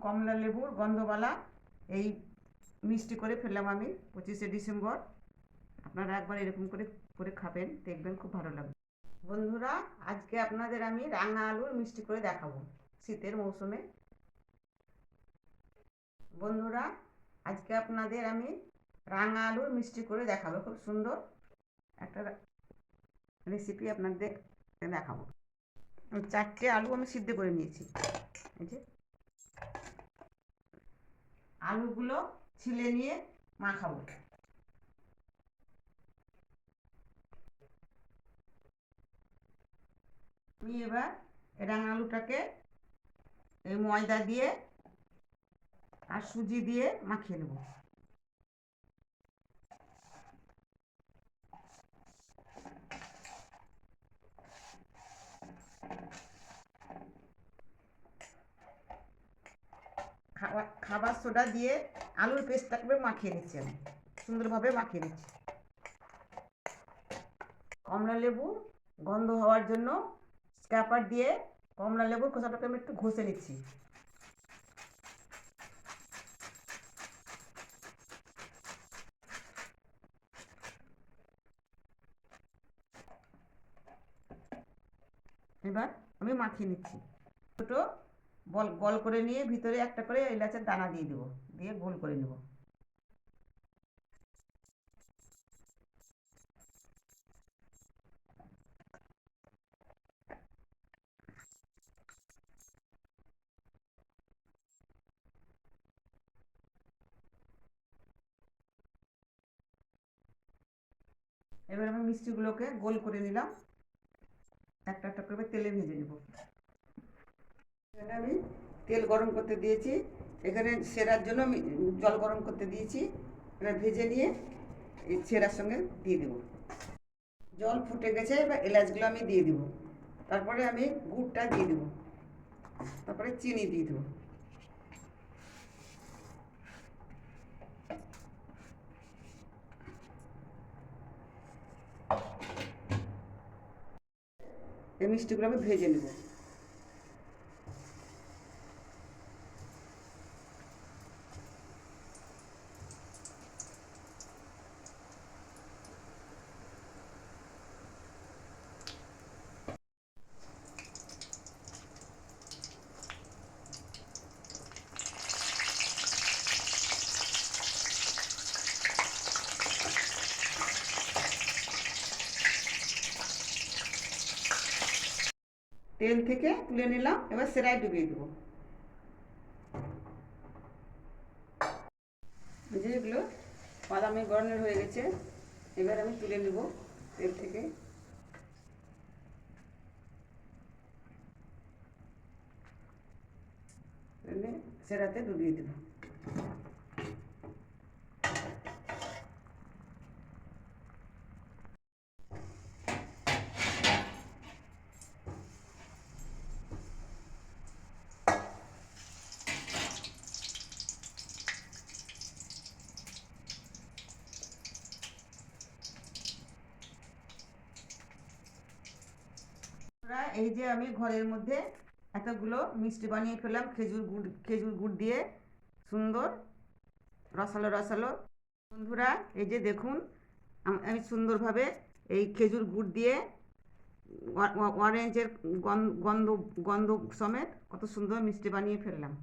কমলা লেবুর গন্ধওয়ালা এই মিষ্টি করে ফেললাম আমি 25শে ডিসেম্বর। আপনারা একবার এরকম করে করে খাবেন, দেখবেন খুব ভালো লাগবে। বন্ধুরা, আজকে আপনাদের আমি রাঙা আলুর মিষ্টি করে দেখাবো শীতের মৌসুমে। বন্ধুরা, আজকে আপনাদের আমি রাঙা আলুর মিষ্টি করে দেখাবো। খুব সুন্দর একটা রেসিপি আপনাদের দেখাবো। 4টে আলু আমি সিদ্ধ করে নিয়েছি। এই যে আলুগুলো ছিলে নিয়ে মাখাবো। আমি এবার রাঙা আলুটাকে এই ময়দা দিয়ে আর সুজি দিয়ে মাখিয়ে নেব। খাবার সোডা দিয়ে আলুর পেস্টটাকে মাখিয়ে নিচ্ছি, আমি সুন্দরভাবে মাখিয়ে নিচ্ছি। কমলা লেবু গন্ধ হওয়ার জন্য স্ক্র্যাপার দিয়ে কমলা লেবুর খোসাটাকে আমি একটু ঘষে নিচ্ছি। এবার আমি মাখিয়ে নিচ্ছি। ছোটো বল গোল করে নিয়ে ভিতরে একটা করে এলাচের দানা দিয়ে দেবো, দিয়ে গোল করে নেব। এবার আমি মিষ্টিগুলোকে গোল করে নিলাম, একটা একটা করে তেলে ভেজে নেব। এখানে আমি তেল গরম করতে দিয়েছি, এখানে সেরার জন্য আমি জল গরম করতে দিয়েছি। এবার ভেজে নিয়ে এই সেরার সঙ্গে দিয়ে দেবো। জল ফুটে গেছে, এবার এলাচগুলো আমি দিয়ে দেবো। তারপরে আমি গুড়টা দিয়ে দেবো, তারপরে চিনি দিয়ে দেবো। এই মিষ্টিগুলো আমি ভেজে নেব। তেল থেকে তুলে নিলাম, এবার সেরায় ডুবিয়ে দেবো। যেগুলো বাদামি বর্ণের হয়ে গেছে, এবার আমি তুলে নেব তেল থেকে। সেরাতে ডুবিয়ে দেবো। এই যে আমি ঘরের মধ্যে এতগুলো মিষ্টি বানিয়ে ফেললাম খেজুর গুড় দিয়ে, সুন্দর রসালো রসালো। বন্ধুরা, এই যে দেখুন, আমি সুন্দরভাবে এই খেজুর গুড় দিয়ে অরেঞ্জের গন্ধ গন্ধ সমেত কত সুন্দর মিষ্টি বানিয়ে ফেললাম।